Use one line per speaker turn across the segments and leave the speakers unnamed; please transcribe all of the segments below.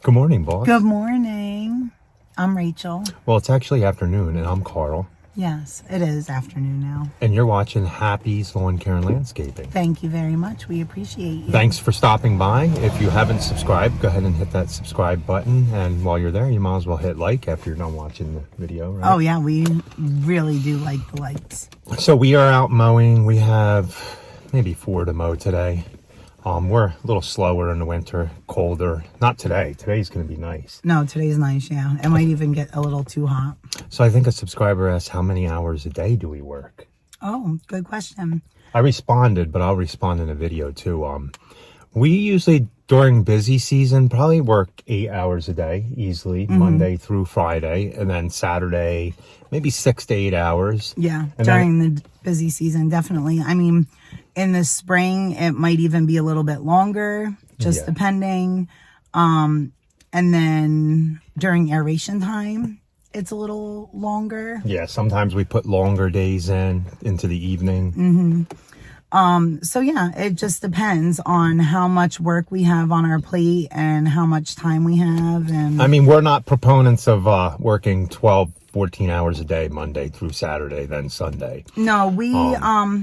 Good morning, boss.
Good morning. I'm Rachel.
Well, it's actually afternoon, and I'm Carl.
Yes, it is afternoon now.
And you're watching Happy's Lawn Care and Landscaping.
Thank you very much. We appreciate you.
Thanks for stopping by. If you haven't subscribed, go ahead and hit that subscribe button. And while you're there, you might as well hit like after you're done watching the video, right?
Oh, yeah, we really do like the lights.
So we are out mowing. We have maybe 4 to mow today. We're a little slower in the winter, colder. Not today. Today's going to be nice.
No, today's nice, yeah. It might even get a little too hot.
So I think a subscriber asked, how many hours a day do we work?
Oh, good question.
I responded, but I'll respond in a video too. We usually, during busy season, probably work 8 hours a day, easily, Monday through Friday, and then Saturday, maybe 6 to 8 hours.
Yeah,
and
during the busy season, definitely. I mean, in the spring, it might even be a little bit longer, just depending. And then during aeration time, it's a little longer.
Yeah, sometimes we put longer days into the evening.
So yeah, it just depends on how much work we have on our plate and how much time we have. And
I mean, we're not proponents of working 12, 14 hours a day, Monday through Saturday, then Sunday.
no, we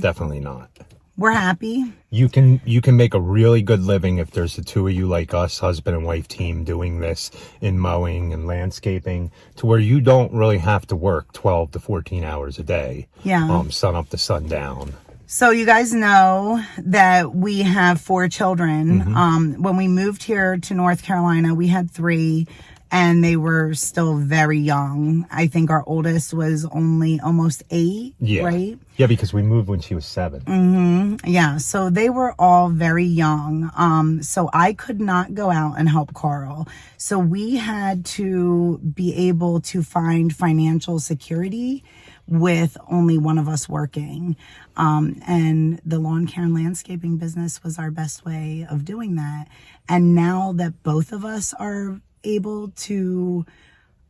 Definitely not.
we're happy.
You can make a really good living if there's the two of you like us, husband and wife team, doing this in mowing and landscaping, to where you don't really have to work 12 to 14 hours a day.
Yeah.
Sun up to sundown.
So you guys know that we have 4 children. When we moved here to North Carolina, we had 3, and they were still very young. I think our oldest was only almost 8, right?
Yeah, because we moved when she was 7.
Yeah, so they were all very young. So I could not go out and help Carl. So we had to be able to find financial security with only one of us working. And the lawn care and landscaping business was our best way of doing that. And now that both of us are able to,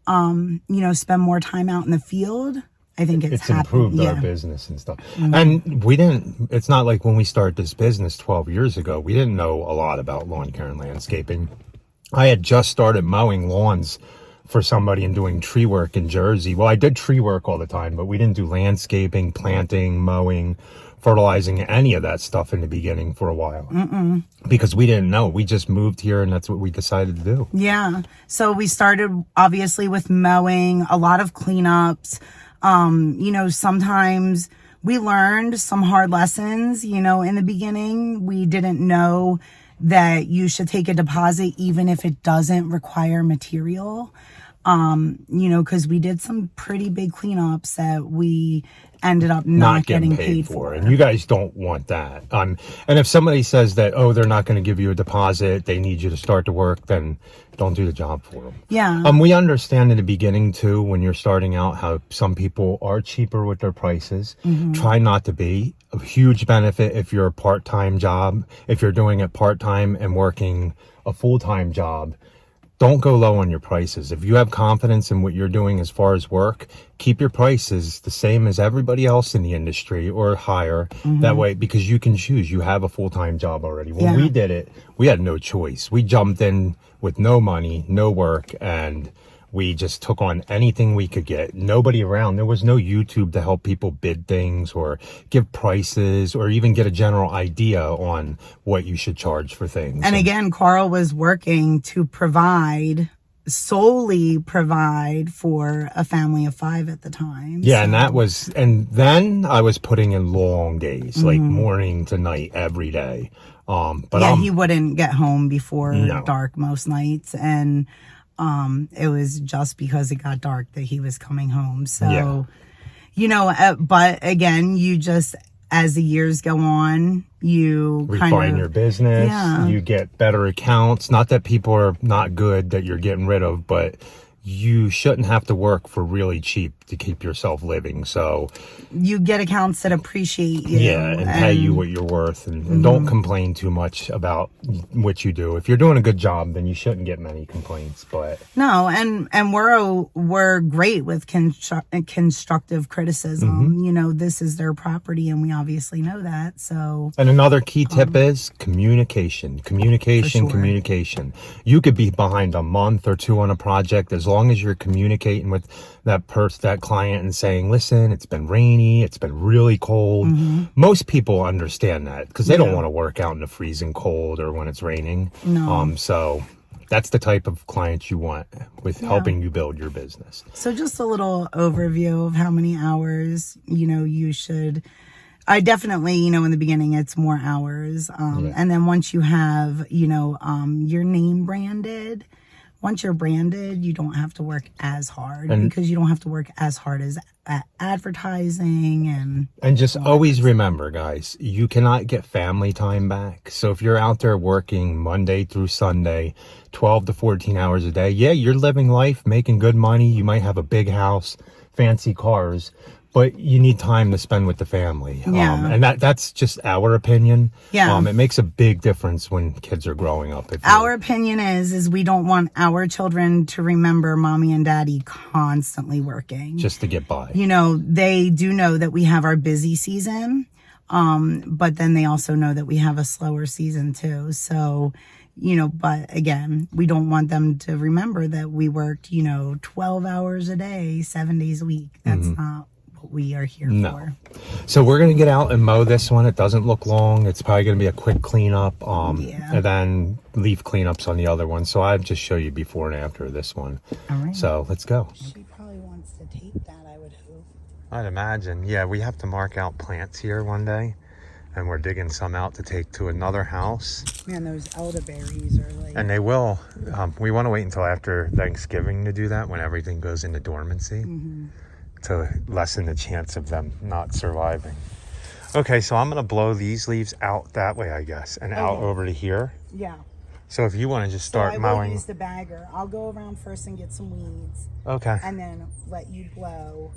spend more time out in the field, I think it's
improved our business and stuff. And it's not like when we started this business 12 years ago, we didn't know a lot about lawn care and landscaping. I had just started mowing lawns for somebody and doing tree work in Jersey. Well, I did tree work all the time, but we didn't do landscaping, planting, mowing, fertilizing, any of that stuff in the beginning for a while. Because we didn't know. We just moved here and that's what we decided to do.
Yeah. So we started obviously with mowing, a lot of cleanups. Sometimes we learned some hard lessons, in the beginning. We didn't know that you should take a deposit even if it doesn't require material. Because we did some pretty big cleanups that we ended up not getting paid for.
And you guys don't want that. And if somebody says that, they're not going to give you a deposit, they need you to start to work, then don't do the job for them.
Yeah.
We understand in the beginning too, when you're starting out, how some people are cheaper with their prices. Try not to be. A huge benefit if you're a part-time job, if you're doing it part-time and working a full-time job, don't go low on your prices. If you have confidence in what you're doing as far as work, keep your prices the same as everybody else in the industry or higher. That way, because you can choose. You have a full-time job already. When we did it, we had no choice. We jumped in with no money, no work, and we just took on anything we could get. Nobody around. There was no YouTube to help people bid things or give prices or even get a general idea on what you should charge for things.
And again, Carl was working to solely provide for a family of 5 at the time.
Yeah, and then I was putting in long days, like morning to night every day. But
he wouldn't get home before dark most nights, and it was just because it got dark that he was coming home. So, but again, you just, as the years go on, you
refine your business. You get better accounts. Not that people are not good that you're getting rid of, but you shouldn't have to work for really cheap to keep yourself living. So
you get accounts that appreciate you.
yeah, and pay you what you're worth, and don't complain too much about what you do. If you're doing a good job, then you shouldn't get many complaints. But
no, and we're great with constructive criticism. You know, this is their property, and we obviously know that. So,
and another key tip is communication.
Sure.
Communication. You could be behind a month or two on a project, as long as you're communicating with that client and saying, listen, it's been rainy, it's been really cold. Most people understand that because they don't want to work out in the freezing cold or when it's raining.
No.
So that's the type of client you want with helping you build your business.
So just a little overview of how many hours, you know, you should. I definitely, you know, in the beginning, it's more hours. And then once you have, you know, your name branded, once you're branded, you don't have to work as hard because you don't have to work as hard as advertising and
just always remember, guys, you cannot get family time back. So if you're out there working Monday through Sunday, 12 to 14 hours a day, yeah, you're living life, making good money. You might have a big house, fancy cars, but you need time to spend with the family. And that's just our opinion. It makes a big difference when kids are growing up.
Our opinion is we don't want our children to remember mommy and daddy constantly working.
Just to get by.
You know, they do know that we have our busy season, but then they also know that we have a slower season too. So, you know, but again, we don't want them to remember that we worked, you know, 12 hours a day, 7 days a week. That's not what we are here for.
So we're going to get out and mow this one. It doesn't look long. It's probably going to be a quick cleanup. And then leaf cleanups on the other one. So I'll just show you before and after this one.
All right.
So let's go.
She probably wants to tape that, I would hope.
I'd imagine. Yeah, we have to mark out plants here one day. And we're digging some out to take to another house.
Man, those elderberries are like...
And they will. We want to wait until after Thanksgiving to do that, when everything goes into dormancy, to lessen the chance of them not surviving. Okay, so I'm going to blow these leaves out that way, I guess, and out over to here.
Yeah.
So if you want to just start
mowing... I will
mowing...
use the bagger. I'll go around first and get some weeds.
Okay.
And then let you blow.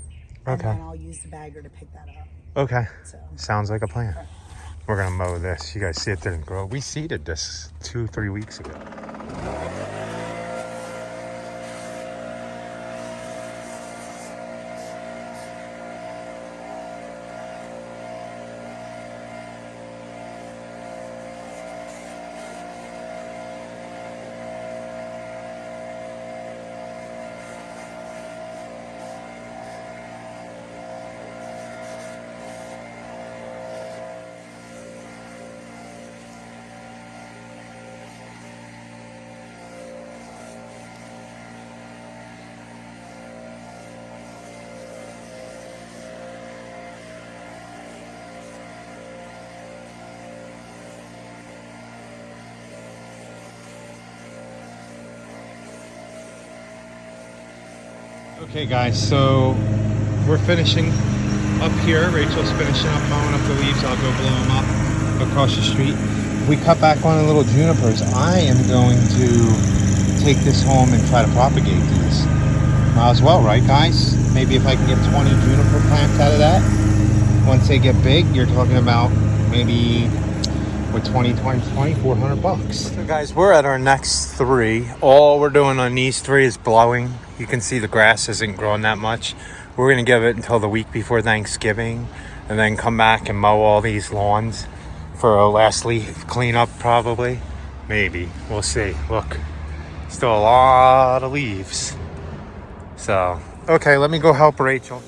And then I'll use the bagger to pick that up.
Okay.
So.
Sounds like a plan. We're going to mow this. You guys see it didn't grow. We seeded this 2-3 weeks ago. Okay guys, so we're finishing up here. Rachel's finishing up mowing up the leaves. I'll go blow them up across the street. We cut back on the little junipers. I am going to take this home and try to propagate these. Might as well, right guys? Maybe if I can get 20 juniper plants out of that. Once they get big, you're talking about maybe with 2,400 bucks. So guys, we're at our next 3. All we're doing on these 3 is blowing. You can see the grass isn't growing that much. We're gonna give it until the week before Thanksgiving and then come back and mow all these lawns for a last leaf cleanup probably. Maybe, we'll see. Look, still a lot of leaves. So, okay, let me go help Rachel.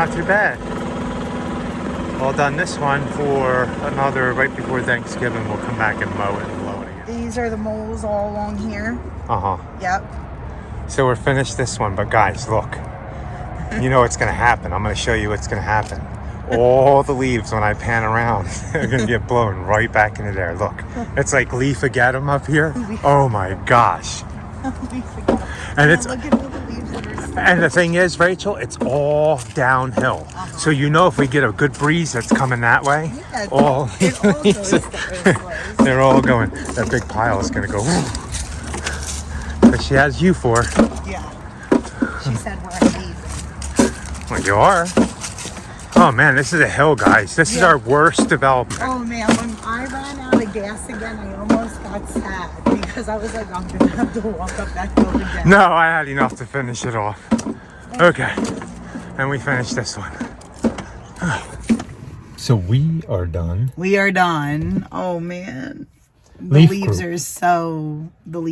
not too bad. All done this one for another, right before Thanksgiving, we'll come back and mow it and blow it again.
These are the moles all along here. Yep.
So we're finished this one, but guys, look. You know what's going to happen. I'm going to show you what's going to happen. All the leaves, when I pan around, are going to get blown right back into there. Look, it's like leaf-a-gatum up here. Oh my gosh. And it's,
look at all the leaves that are still.
and the thing is, Rachel, it's all downhill. So you know if we get a good breeze that's coming that way,
Yeah,
all
it all
leaves,
goes those ways.
they're all going. That big pile is going to go. But she has you for.
Yeah. She said we're amazing.
Well, you are. Oh man, this is a hill, guys. This is our worst development.
Oh man, when I ran out of gas again, I almost got sad because I was like, I'm gonna have to walk up that hill again.
No, I had enough to finish it off. Okay, and we finished this one. So we are done.
We are done. Oh man. The
Leaf
leaves
croup.
are so gross.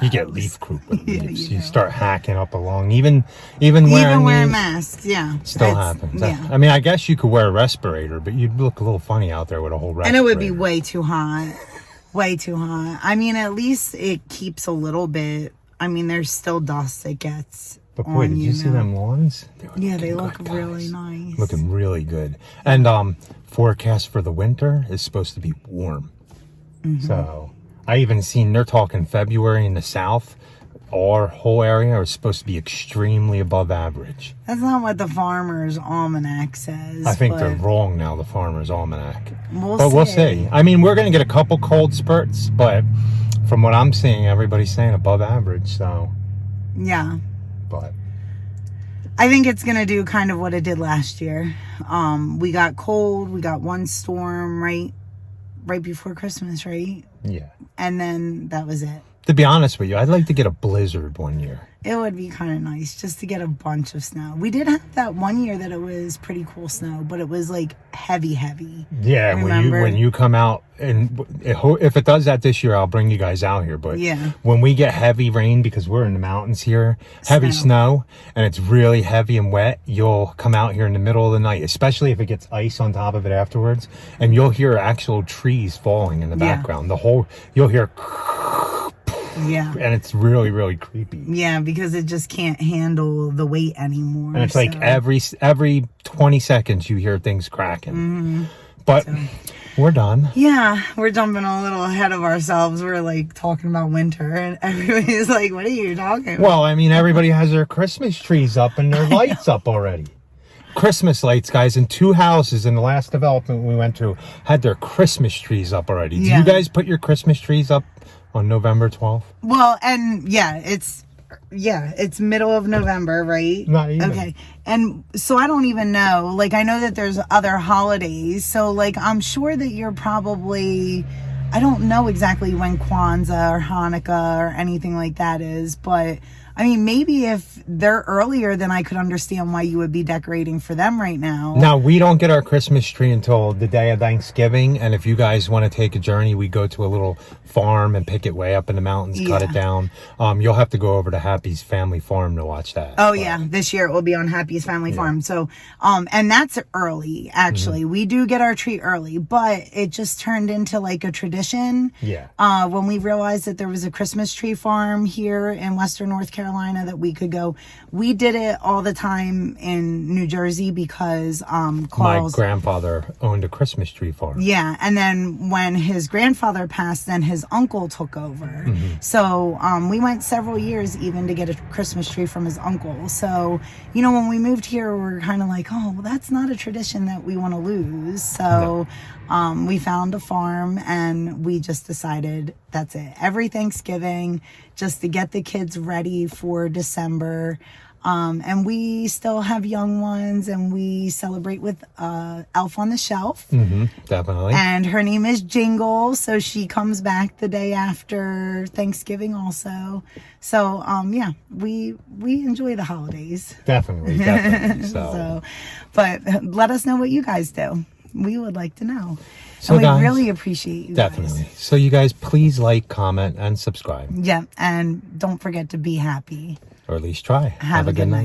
You get leaf croup with
Yeah,
leaves.
you
You
do.
start hacking up along. Even wearing these,
masks, yeah.
still
It's-
happens.
Yeah.
I mean, I guess you could wear a respirator, but you'd look a little funny out there with a whole respirator.
And it would be way too hot. Way too hot. I mean, at least it keeps a little bit. I mean, there's still dust that gets
But boy,
on
did you see them lawns?
Yeah, they
looking
look
good,
really
guys.
nice.
Looking really good. And forecast for the winter is supposed to be warm.
Mm-hmm.
So I even seen they're talking February in the south. Our whole area is supposed to be extremely above average.
That's not what the Farmer's Almanac says.
I think
but
they're wrong now, the Farmer's Almanac.
We'll
see. I mean, we're going to get a couple cold spurts, but from what I'm seeing, everybody's saying above average. So,
Yeah.
but
I think it's going to do kind of what it did last year. We got cold. We got one storm right before Christmas, right?
yeah.
And then that was it.
To be honest with you, I'd like to get a blizzard one year.
It would be kind of nice just to get a bunch of snow. We did have that one year that it was pretty cool snow, but it was like heavy.
Yeah,
Remember?
when you come out, and if it does that this year, I'll bring you guys out here. But
Yeah.
when we get heavy rain, because we're in the mountains here, heavy snow, and it's really heavy and wet, you'll come out here in the middle of the night, especially if it gets ice on top of it afterwards, and you'll hear actual trees falling in the
Yeah.
background. You'll hear,
Yeah.
and it's really, really creepy.
Yeah, because it just can't handle the weight anymore.
And it's like
so-
every 20 seconds you hear things cracking. But we're done.
Yeah, we're jumping a little ahead of ourselves. We're like talking about winter, and everybody's like, "What are you talking about?"
Well, I mean, everybody has their Christmas trees up and their lights up already. Christmas lights, guys, in 2 houses in the last development we went to had their Christmas trees up already. Do
Yeah.
you guys put your Christmas trees up on November 12th?
Well, and it's middle of November, right?
Not even.
Okay. And so I don't even know. Like, I know that there's other holidays. So, like, I'm sure that you're probably, I don't know exactly when Kwanzaa or Hanukkah or anything like that is, but I mean, maybe if they're earlier, then I could understand why you would be decorating for them right now.
Now, we don't get our Christmas tree until the day of Thanksgiving. And if you guys want to take a journey, we go to a little farm and pick it way up in the mountains, cut it down. You'll have to go over to Happy's Family Farm to watch that.
Oh, yeah. This year it will be on Happy's Family Farm. So, and that's early, actually. We do get our tree early, but it just turned into like a tradition.
Yeah.
When we realized that there was a Christmas tree farm here in Western North Carolina that we could go. We did it all the time in New Jersey because
My
Carl's...
grandfather owned a Christmas tree farm.
Yeah, and then when his grandfather passed, then his uncle took over. So we went several years even to get a Christmas tree from his uncle. So, you know, when we moved here, we were kind of like, oh, well, that's not a tradition that we want to lose. So we found a farm and we just decided that's it. Every Thanksgiving, just to get the kids ready for December. And we still have young ones, and we celebrate with Elf on the Shelf.
Definitely.
And her name is Jingle, so she comes back the day after Thanksgiving also. So, yeah, we enjoy the holidays.
Definitely.
So, but let us know what you guys do. We would like to know.
So
and we
guys,
really appreciate you
definitely.
guys.
So you guys, please like, comment, and subscribe.
Yeah, and don't forget to be happy.
Or at least try.
Have a good night.